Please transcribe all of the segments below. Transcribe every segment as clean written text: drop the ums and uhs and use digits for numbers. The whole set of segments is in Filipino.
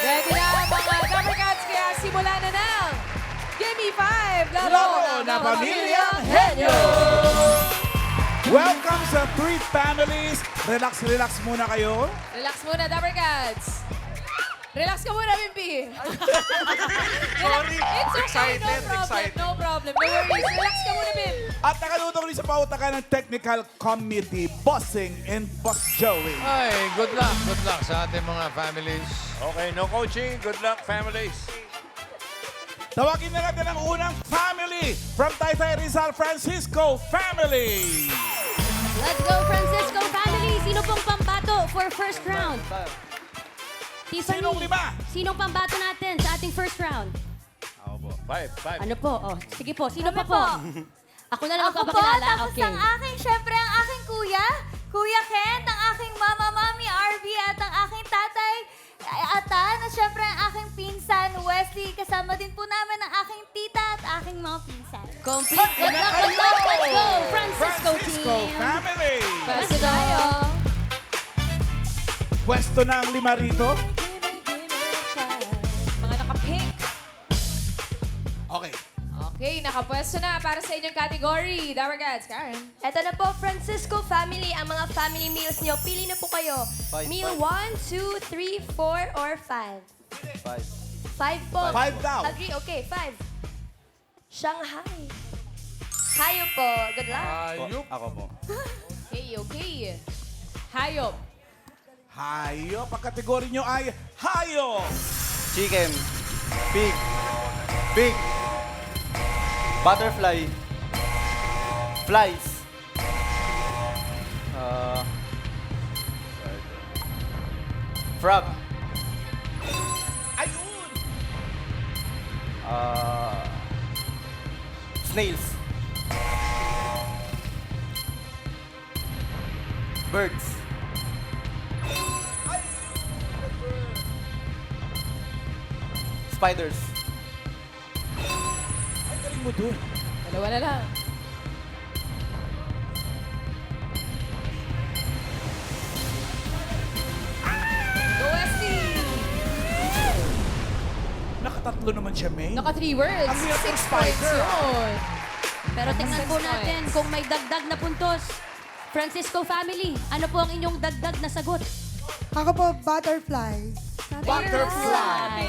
Ready na ang mga Dapper Cats, kaya simula na ng Gimme 5! Laro na Pamilyang Henyo! Welcome sa Three Families. Relax, relax muna kayo. Relax muna, Dapper Cats. Relax ka muna, Mimpi. Sorry. It's okay, Excited, no problem. excited. No problem. No worries. Relax ka muna, Mim. At nakalutong rin sa pautakan ng Technical Committee, Bossing and Boss Joey. Ay, good luck sa ating mga families. Okay, no coaching. Good luck, families. Tawagin na natin ang unang family from Taytay Rizal, Francisco Family. Let's go, Francisco family! Sino pong pambato for first round? Tiffany, Sinong lima? sinong pambato natin sa ating first round? Ako po. Five. Ano po? Oh, sige po, sino pa po? Ako na lang Ako po, magpapakilala. tapos Okay. ang aking, syempre, ang aking kuya, Kuya Ken, ang aking mama, mami, RV, at ang aking tatay, Atan, at syempre ang aking pinsan, Wesley, kasama din po namin ang aking tita at aking mga pinsan. Complete. Good luck, good luck. Let's go, Francisco team. Family. Pwesto tayo. Pwesto na ang lima rito. Mga naka-pink. Okay. Okay, nakapwesto na para sa inyong category. Dapper Cats, Karen. Eto na po, Francisco family, ang mga family meals nyo. Pili na po kayo. Meal 1, 2, 3, 4, or 5? 5 po. 5 daw. Agree? Okay, 5. Shanghai. Hayo po. Good luck. Ayup. Ako po. Okay. Hayop. Hayop. Ang kategory nyo ay hayop. Chicken. Pig. Pig. Butterfly. Flies. Frog. Ayun. Snails. Birds. Spiders. Ay, galing mo dun. Dalawa na lang. Go, Wesley! Nakatatlo naman siya, May. Naka 3 words. Ang hirap ng 6 points spider. yun. Pero tingnan po 6 natin points. kung may dagdag na puntos. Francisco family, ano po ang inyong dagdag na sagot? Ako po, butterfly. Butterfly.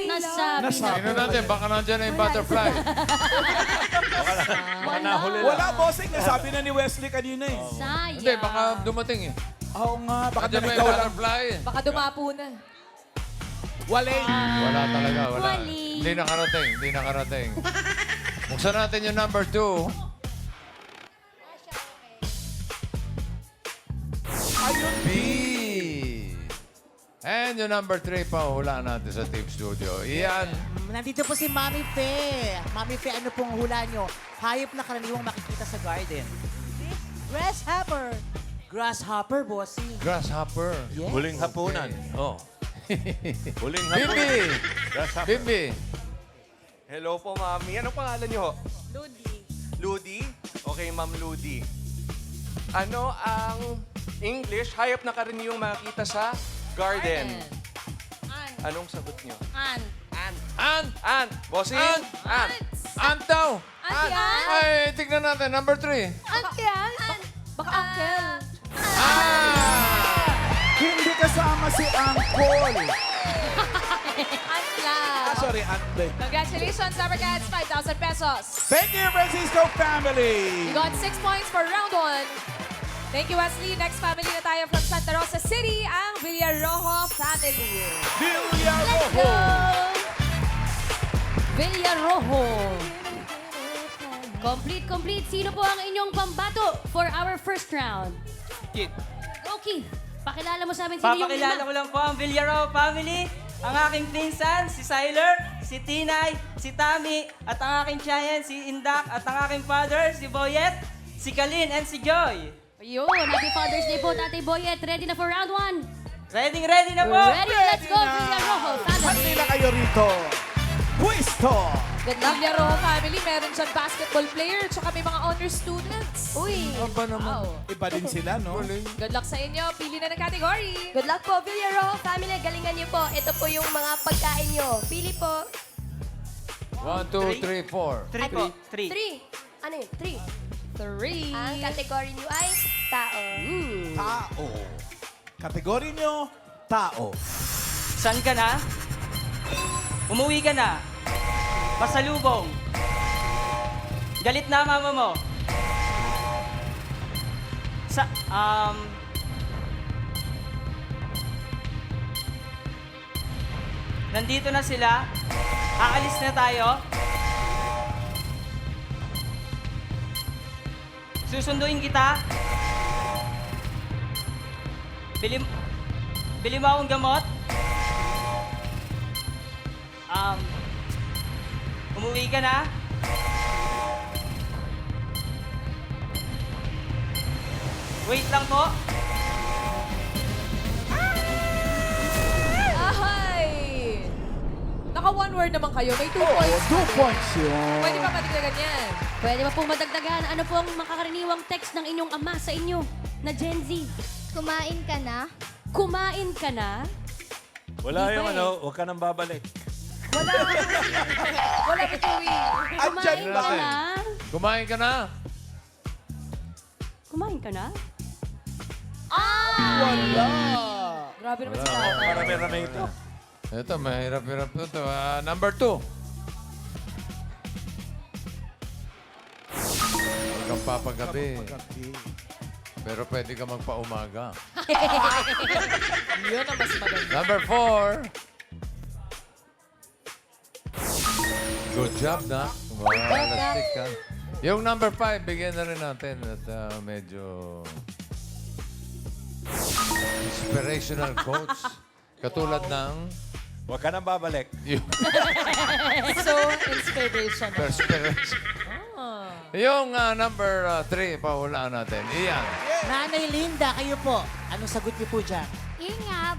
Nasa... Nasa. Tingnan natin, baka nandiyan na yung butterfly. Baka nahuli lang. Wala, bossing. Nasabi na ni Wesley kanina eh. Sayang. Hindi, baka dumating eh. Oo nga, baka Nandiyan ba yung naligaw lang. butterfly? Baka dumapo na. Waling. Wala talaga, wala. Wali. Hindi nakarating. Buksan natin yung number 2. Ayun. B. And yung number 3 pa, hulaan natin sa Team Studio. Iyan. Nandito po si Mami Fe. Mami Fe, ano pong hula nyo? Hayop na karaniwang makikita sa garden. Grasshopper. Grasshopper, bossy. Grasshopper. Yes. Huling hapunan. Oh. Huling hapunan. Bimbi! Grasshopper. Bimbi! Hello po, Mami. Anong pangalan niyo ho? Ludi. Ludi? Okay, Ma'am Ludi. Ano ang English hayop na karaniwang makikita sa garden? Anong sagot niyo? An. Ant. Bossing? Ant. Ant daw! Ant yan? Ay, tignan natin. Number 3. Baka uncle. Hindi kasama si Angkol. Ant lang. Sorry, Ante. Congratulations, Dapper Cats. 5,000 pesos. Thank you, Francisco family. You got 6 points for round 1. Thank you, Wesley. Next family na tayo from Santa Rosa City, ang Villarojo family. Villarojo. Villarojo. Complete. Sino po ang inyong pambato for our first round? Kid. Go, Keith. Pakilala mo sa amin sino yung Papakilala ko lima. lang po ang Villaro family, ang aking pinsan, si Siler, si Tinay, si Tami, at ang aking tiyahin, si Indak, at ang aking father, si Boyet, si Kalin, and si Joy. Ayun, happy Father's Day po, Tatay Boyet. Ready na for round 1? Ready na po! Ready? Let's go, na. Villarojo Handi family. na kayo rito. Pwisto. Good luck. Rojo family, meron dyan basketball player, tsaka may mga honor students. Uy. Aba naman. Wow. Iba din sila, no? Good luck sa inyo. Pili na ng category. Good luck po, Villarojo family. Galingan niyo po. Ito po yung mga pagkain niyo. Pili po. 1, 2, 3, 4. 3 po. 3. 3. Ano yun? 3. 3. Ang kategory niyo ay tao. Tao. Kategory nyo, tao. Saan ka na? Umuwi ka na. Pasalubong. Galit na mama mo. Nandito na sila. Aalis na tayo. Susunduin kita. Bili mo akong gamot. Umuwi ka na. Wait lang po. Ahay! Naka one word naman kayo. May 2 points. 2 points yun. Pwede ba madagdagan yan? Pwede ba pong madagdagan? Ano po ang makakaraniwang text ng inyong ama sa inyo na Gen Z? Kumain ka na? Kumain ka na? Wala Iba yung eh. ano, huwag ka nang babalik. Wala bituin. Kumain ka na? Kumain ka na? Kumain ka na? Wala. Grabe naman si tatay. Marami-rami ito. Ito, mahirap-hirap ito. Number 2. Huwag kang papagabi. Pero pwede ka magpaumaga. Yun ang mas maganda. Number 4. Good job, na. Lastik ka. Yung number 5, bigyan na rin natin at medyo inspirational quotes. Katulad ng Huwag ka nang babalik. yung So, inspiration. perspiration. Yung number 3, pahulaan natin. Iyan. Nanay Linda, kayo po. Anong sagot niyo po dyan? Ingat.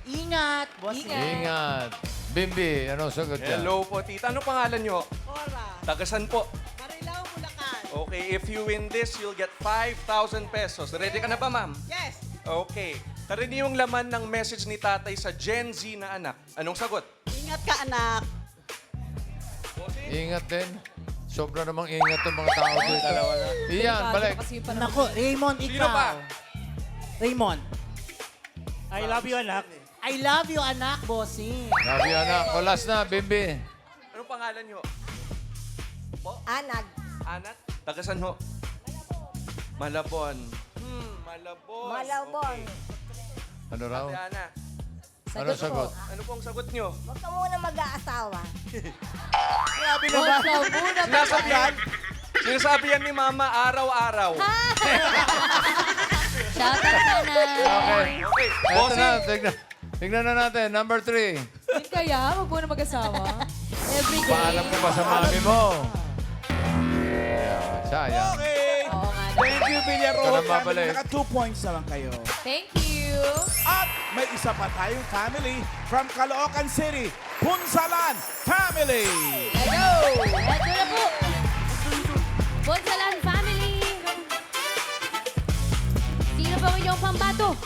Ingat, boss. Ingat. Bimbi, anong sagot dyan? Hello po, tita. Ano pangalan nyo? Cora. Tagasan po. Marilao, Bulacan. Okay, if you win this, you'll get 5,000 pesos. Ready ka na ba, ma'am? Yes. Okay. Karaniwang laman ng message ni tatay sa Gen Z na anak. Anong sagot? Ingat ka, anak. Ingat din. Sobra namang ingat ang mga tao dito. Iyan, balik. Kasi pa naman. Nako, Raymond, ikaw. Sino pa? Raymond. I love you, anak. I love you, anak, bossing. Sabi anak, kulas na, Bimbi. Anong pangalan nyo? Anag. Anak? Tagasan ho? Malabon. Malabon. Malabon. Okay. Ano raw? Ate Ana, Ano sagot? ano pong sagot nyo? Huwag ka muna mag-aasawa. Grabe naman. Sinasabi yan ni Mama araw-araw. Shout out na na. Okay. Okay, Ito bossing. na, tignan na natin. Number 3. Yun kaya, wag mo na mag-asawa. Every day. Paalam ko ba sa mami mo? Yeah, sayang. Okay. Oo nga. Thank you, Villarojo Ito na family. babalik. Naka 2 points naman kayo. Thank you. At may isa pa tayong family from Caloocan City, Punsalan Family. Let's go! Ito na po. Bonsalan family. Sino po ang inyong pambato?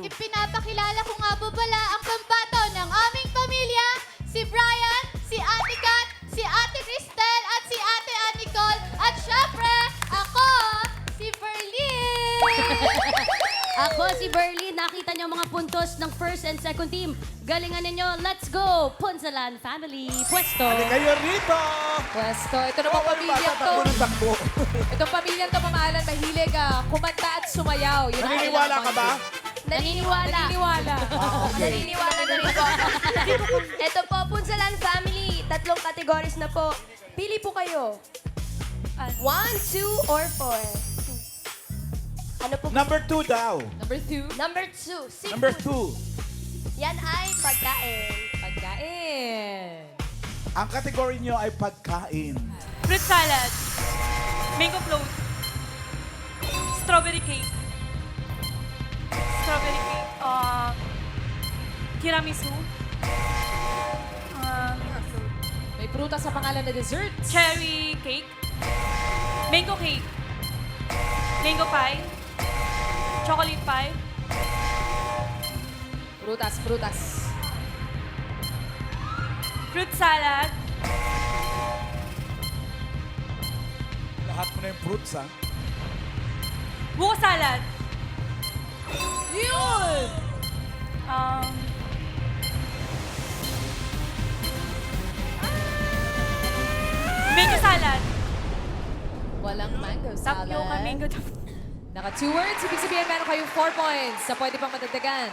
Ipinapakilala ko nga po pala ang pambato ng aming pamilya, si Brian, si Ate Kat, si Ate Cristel, at si Ate Nicole. At syempre, ako, si Berlin. Ako si Berlin. Nakita niyo ang mga puntos ng first and second team. Galingan ninyo. Let's go! Punsalan family. Pwesto. Halika kayo rito. Pwesto. Ito naman pamilyang to. Takbo ng takbo. Itong pamilyang to, pamahalan, mahilig kumanta at sumayaw. Yun ang Naniniwala kanilang ka ba? Naniniwala. Naniniwala. Naniniwala na rin po. Ito po, Punsalan family. 3 categories na po. Pili po kayo. 1, 2, or 4. Ano po? Number 2 daw. Number 2. Number 2. Seafood. Number 2. Yan ay pagkain. Pagkain. Ang kategory nyo ay pagkain. Fruit salad. Mango float. Strawberry cake. Strawberry cake. Tiramisu. May prutas sa pangalan na dessert. Cherry cake. Mango cake. Mango pie. Chocolate pie. Prutas, prutas. Fruit salad. Lahat mo na yung fruits, ha? Buko salad. Yun! Mango salad. Walang mango salad. Tapioca mango. Naka 2 words. Ibig sabihin meron kayong 4 points sa pwede pang madagdagan.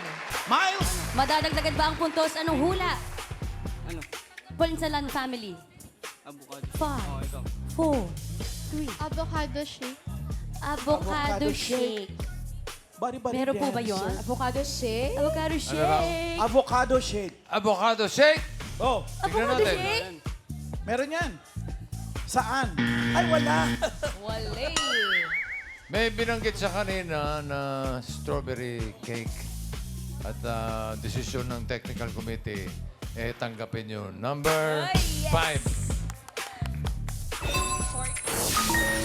Miles! Madadagdagan ba ang puntos? Anong hula? Ano? Punsalan family. Avocado. 5, 4, 3. Avocado shake. Avocado shake. Body Meron po ba yun? Avocado shake. Avocado shake. Avocado shake. Avocado shake. Oh, Tignan Avocado natin. shake? meron yan. Saan? Ay, wala. Wale. May binanggit sa kanina na strawberry cake at desisyon ng technical committee, tanggapin yun. Number 5.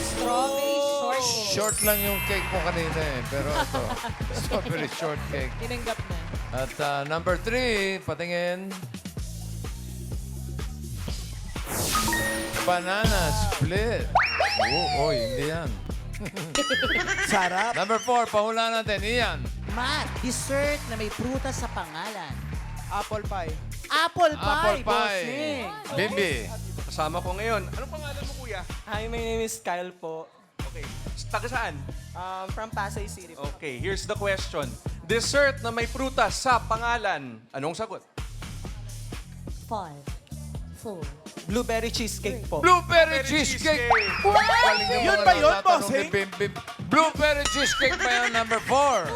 Strawberry short. Short lang yung cake mo kanina pero ito, strawberry shortcake. Tinanggap na. At number 3, patingin. Banana split. Hindi yan. Sarap. Number 4, pahula natin. Iyan. Matt, dessert na may prutas sa pangalan. Apple pie. Apple pie, Apple pie. bossing. Bimbi. Kasama ko ngayon. Anong pangalan mo, kuya? Hi, my name is Kyle po. Okay. Taga saan? From Pasay City po. Okay, here's the question. Dessert na may prutas sa pangalan. Anong sagot? 5, 4. Blueberry cheesecake po. Blueberry cheesecake. Galing naman Yun ba ang yun, tatanong bossing? ni Bimbi. Blueberry cheesecake pa yan, number 4.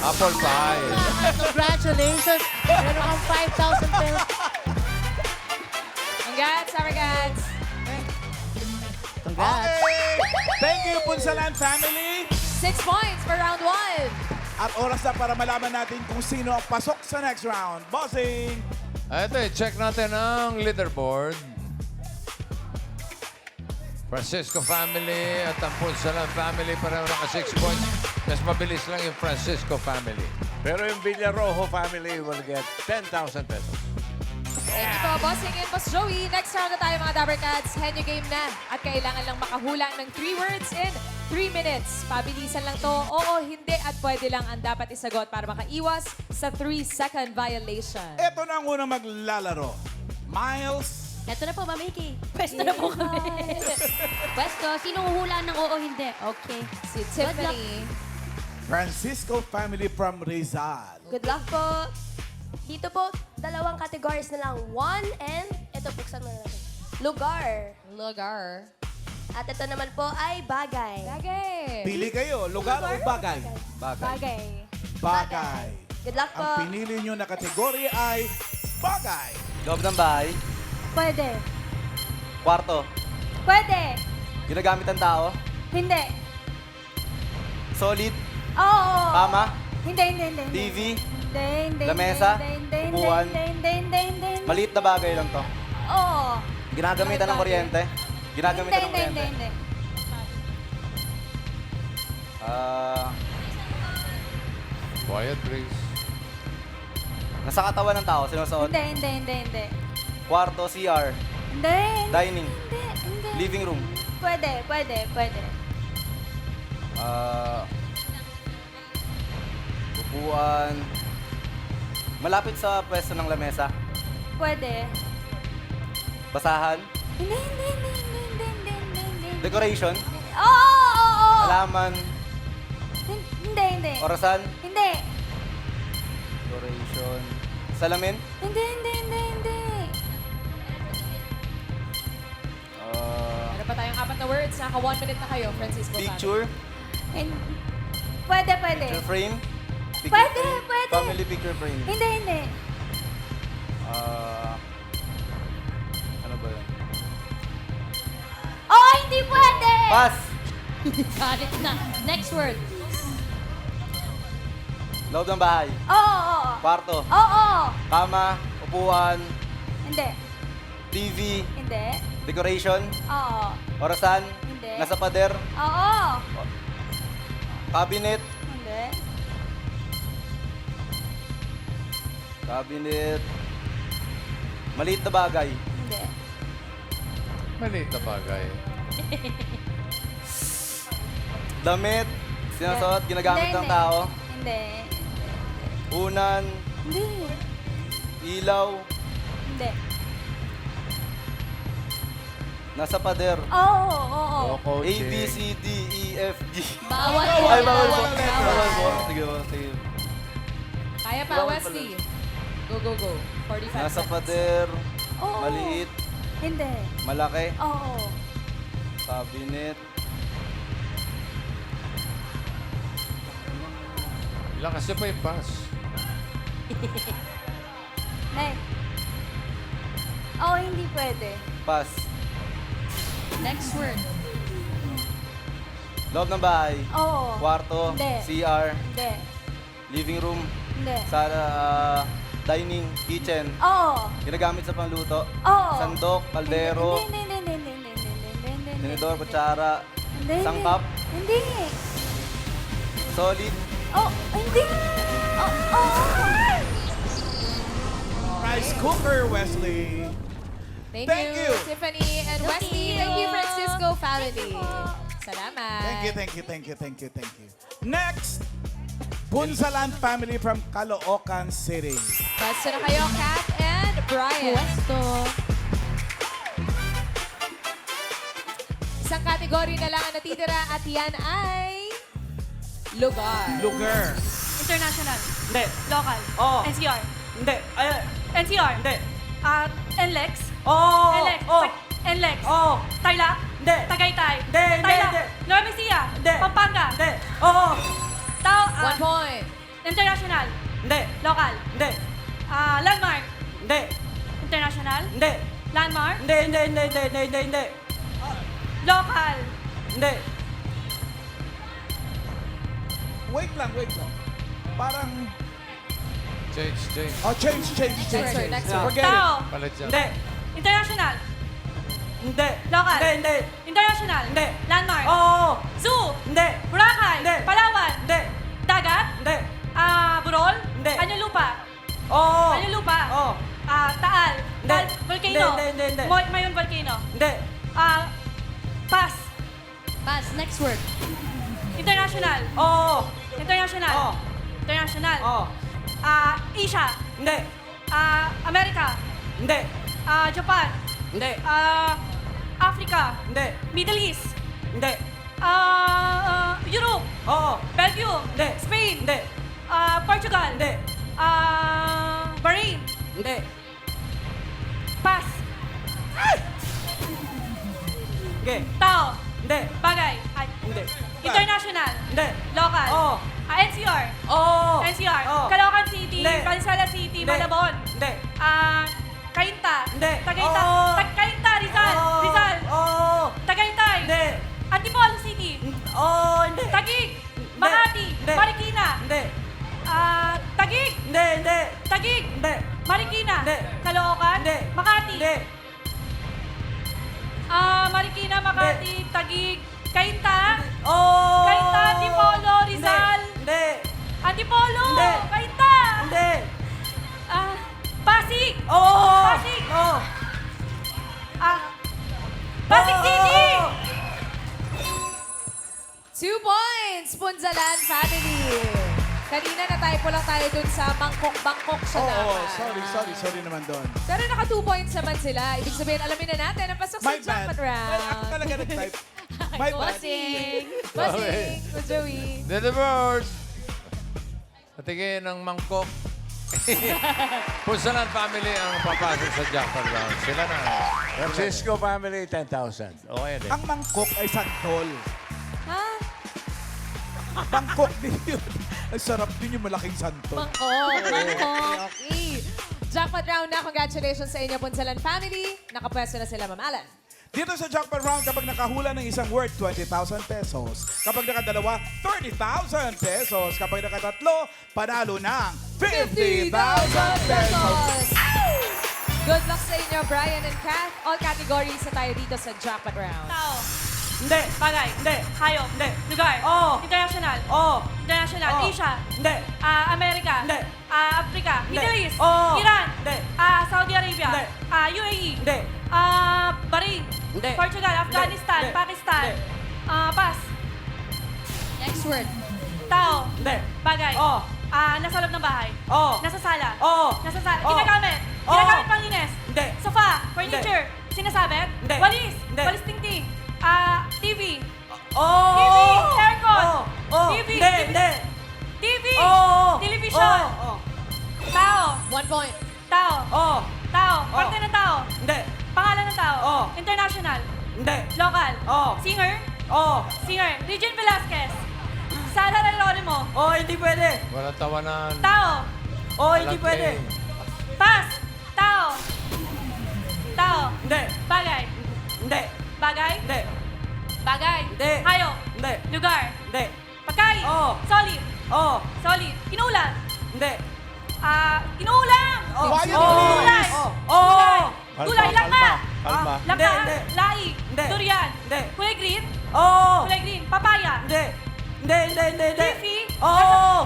Apple pie. Congratulations! Meron kang 5,000 pesos. Congrats, Arrogants. Congrats! Okay. Thank you, Punsalan family. 6 points for round 1. At oras na para malaman natin kung sino ang pasok sa next round. Bossing! Ito, check natin ang leaderboard. Francisco family at ang Punsalan family pareho naka 6 points. Mas mabilis lang yung Francisco family. Pero yung Villarojo family will get 10,000 pesos. Thank you po, Bossing and Boss Joey. Next round na tayo, mga Dabber Cats. Henyo game na. At kailangan lang makahula ng 3 words in 3 minutes. Pabilisan lang to. Oo, hindi at pwede lang ang dapat isagot para makaiwas sa 3-second violation. Ito na ang unang maglalaro. Miles. Ito na po, Mamiki. Pwesto na po kami. Pwesto, sinong hula ng oo, hindi? Okay. Si Tiffany. Francisco family from Rizal. Good luck po. Dito po, 2 categories na lang. 1 and, ito, buksan mo na natin. Lugar. Lugar. At ito naman po ay bagay. Bagay. Pili kayo, lugar o bagay? Bagay. Bagay. Good luck po. Ang pinili nyo na kategory ay bagay. Loob ng bahay. Pwede. Kwarto. Pwede. Ginagamit ng tao. Hindi. Solid. Oo. Kama. Hindi. TV. Hindi. Lamesa, Hindi. upuan. Hindi. Maliit na bagay lang to. Oo. Ginagamitan ng kuryente. Ginagamitan ng kuryente. Hindi. Quiet, please. Nasa katawan ng tao, sinusuot. Hindi. Kwarto, CR. Hindi. Dining. Hindi. Living room. Pwede. Upuan. Malapit sa pwesto ng lamesa. Pwede. Basahan. Hindi. Decoration. Oo. Halaman. Hindi. Orasan. Hindi. Decoration. Salamin. Hindi. Meron pa tayong 4 na words. Naka 1 minute na kayo, Francisco. Picture. Pwede. Picture frame. Pwede. Family picture frame. Hindi. Ano ba yun? Oo, hindi pwede. Pass! Got it na. Next word. Loob ng bahay. Oo. Kwarto. Oo. Kama. Upuan. Hindi. TV, Hindi. decoration, Oo. orasan, Hindi. nasa pader, Oo. cabinet, Hindi. cabinet, maliit na bagay, Hindi. Maliit na bagay. damit, sinasuot, ginagamit Hindi, ng hindi. tao, Hindi. unan, Hindi. ilaw, Hindi. nasa pader, Oo. Oo. Coco, A, B, C, D, E, F, G. Bawal. Ay, bawal po. Bawal. Bawal po. Sige po, sige. Kaya pa, Bawal Wesley. Go, go, go. 45 Nasa seconds. pader, Oo. maliit, Hindi. malaki, Oo. cabinet, Lakas niya pa yung pass. Next. Oo, hindi pwede. pass. Next word. Loob ng bahay, Oo. kwarto, Hindi. CR, Hindi. living room, Hindi. dining, kitchen, Oo. ginagamit sa pangluto, Oo. sandok, kaldero, Hindi. tinidor, kutsara, Hindi. sangkap, Hindi. solid, Oh, hindi. Oh. Rice cooker, Wesley. Thank Thank you, you. Tiffany and Wesley. Thank you, Francisco family. Salamat. Thank you. Next, Punsalan family from Caloocan City. Pwesto na kayo, Kat and Brian. Pwesto. Isang kategory na lang ang natitira at yan ay lugar. Lugar. International. Hindi. Local. Oo. NCR. Hindi. Ay, NCR. hindi. NLEX. Oo. NLEX. Oo. NLEX. Oo. Tarlac. Hindi. Tagaytay. Hindi, hindi, Tarlac. hindi. Nueva Ecija. Hindi. Pampanga. Hindi. Oo. Tao. 1 point. International. Hindi. Local. Hindi. Landmark. Hindi. International. Hindi. Landmark. Hindi. Local. Hindi. Wait lang. Parang, Change. change. Next word. Forget it. Tao. Palit siya. Hindi. International. Hindi. Local. Hindi. International. Hindi. Landmark. Oo. Zoo. Hindi. Boracay. Hindi. Palawan. Hindi. Dagat. Hindi. Burol. Hindi. Anyong lupa. Oo. Anyong lupa. Oo. Taal. Hindi. Volcano. Hindi. Mayon Volcano. Hindi. Pass. Pass. Next word. International. Oo. International. Oo. International. Oo. Asia. Hindi. America. Hindi. Japan. Hindi. Africa. Hindi. Middle East. Hindi. Europe. Oo. Belgium. Hindi. Spain. Hindi. Portugal. Hindi. Bahrain. Hindi. Pass. Okay. Tao. Hindi. Bagay. Ay. Hindi. International. Hindi. Local. Oo. NCR. Oo. NCR. Oo. Caloocan City. Hindi. Valenzuela City. Hindi. Malabon. Hindi. Cainta. Hindi. Tagaytay. Oo. Cainta. Rizal. Oo. Rizal. Oo. Tagaytay. Hindi. Antipolo City. Oo. Hindi. Taguig. Makati. Hindi. Marikina. Hindi. Taguig. Hindi. Taguig. Hindi. Marikina. Hindi. Caloocan. Hindi. Makati. Hindi. Marikina, Makati, Taguig, Cainta. Oo. Cainta, Antipolo, Rizal. Hindi. Antipolo. Hindi. Cainta. Hindi. Pasig. Oo. Pasig. Oo. Pasig City. 2 points, Punsalan family. Kanina na-typo lang tayo dun sa Bangkok siya dapat. Sorry naman doon. Pero naka 2 points naman sila. Ibig sabihin, alamin na natin ang pasok sa My bad. jackpot round. Ako talaga nag-type. My bad. Bossing. Bossing. O Joey. Delivered! Patigin ng mangkok. Punsalan family ang papasok sa jackpot round. Sila na. Francisco family, 10,000. Okay din. Ang mangkok ay santol. Ha? Bangkok din yun. Ang sarap din yung malaking santol. Bangkok. Okay. Jackpot round na. Congratulations sa inyo, Punsalan family. Nakapwesto na sila, Ma'am Alan. Dito sa jackpot round, kapag nakahula ng isang word, 20,000 pesos. Kapag nakadalawa, 30,000 pesos. Kapag nakatatlo, panalo ng 50,000 pesos. Good luck sa inyo, Brian and Kath. All categories na tayo dito sa Jackpot Round. Tao. Hindi. Bagay. Hindi. Hayop. Hindi. Lugar. Oo. International. Oo. International. Oo. Asia. Hindi. Amerika. Hindi. Africa. Hindi. Middle East. Oo. Iran. Hindi. Saudi Arabia. Hindi. UAE. Hindi. Bahrain. Hindi. Portugal. Afghanistan. Hindi. Pakistan. Hindi. Pass. Next word. Tao. Hindi. Bagay. Oo. Nasa loob ng bahay. Oo. Nasa sala. Oo. Nasa sala. Oo. Ginagamit. Oo. Ginagamit pang linis. Hindi. Sofa. Furniture. Sinasabit. Hindi. Walis. Hindi. Walis tingting. TV. Oo. TV. Aircon. Oo. Oo. TV. Hindi. Hindi. TV. Oo. Television. Oo. Tao. 1 point. Tao. Oo. Tao. Oo. Parte ng tao. Hindi. Pangalan ng tao. Oo. International. Hindi. Local. Oo. Singer. Oo. Singer. Regine Velasquez. Sara Geronimo. Oo, hindi pwede. Walang tawanan. Tao. Oo, hindi Walang pwede. play. Pass. Tao. Tao. Hindi. Bagay. Hindi. Bagay. Hindi. Bagay. Hindi. Hayop. Hindi. Lugar. Hindi. Pagkain. Oo. Solid. Oo. Solid. Inulan. Hindi. Inuulam. Oo. Quiet, Gulay. Oo. Gulay. Kalma, Gulay. Langka. kalma. Langka. Hindi. Laing. Hindi. Durian. Hindi. Kulay green. Oo. Kulay green. Papaya. Hindi. Hindi, hindi, hindi, hindi. Leafy. Oo.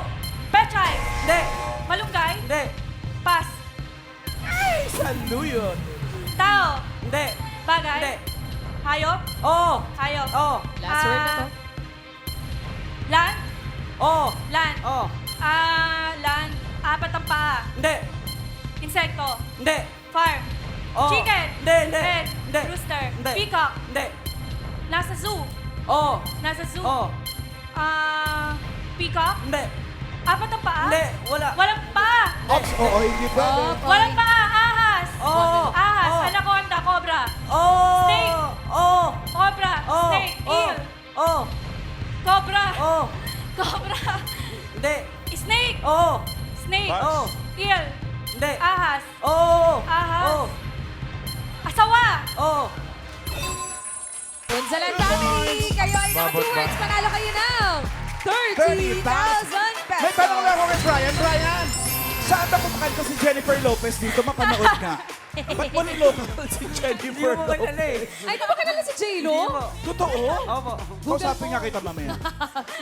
Pechay. Hindi. Malunggay. Hindi. Pass. Saluyot. Tao. Hindi. Bagay. Hindi. Hayop. Oo. Hayop. Oo. Last word na to. Land. Oo. Land. Oo. Land. Apat ang paa. Hindi. Insekto. Hindi. Farm. Oo. Chicken. Hindi, hindi. Hen. Hindi. Rooster. Hindi. Peacock. Hindi. Nasa zoo. Oo. Nasa zoo. Oo. Peacock. Hindi. Apat ang paa. Hindi. Wala. Walang paa. Ops, oo, hindi pwede. Walang paa. Ahas. Oo. Ahas. Oo. Anaconda. Cobra. Oo. Snake. Oo. Cobra. Oo. Snake. Oo. Eel. Oo. Cobra. Oo. Cobra. Hindi. Snake. Oo. Snake. Pass. Oo. Eel. Hindi. Ahas. Oo. Ahas. Oo. Asawa. Oo. Punsalan family! Kayo ay naka Babot 2 ba? words. Panalo kayo ng 30,000 30,000 pesos. May tanong lang ako kay Brian. Brian, saan na kumakanta si Jennifer Lopez dito? Mapanood nga. Ba't mo nilokal si Hindi Jennifer mo kilala eh. Lopez? Ay, di ba kilala si J-Lo? Hindi mo. Totoo? Opo. Kausapin nga kita mamaya.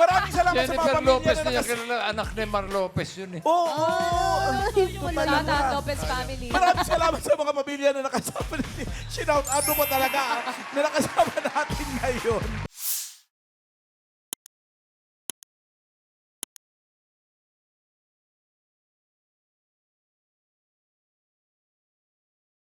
Maraming salamat sa mga Jennifer pamilya Lopez na niya nakas... kilala. Anak ni Mar Lopez yun eh. Oo! Tata Lopez family. Maraming salamat sa mga pamilya na nakasama. Shout out mo talaga na nakasama natin ngayon.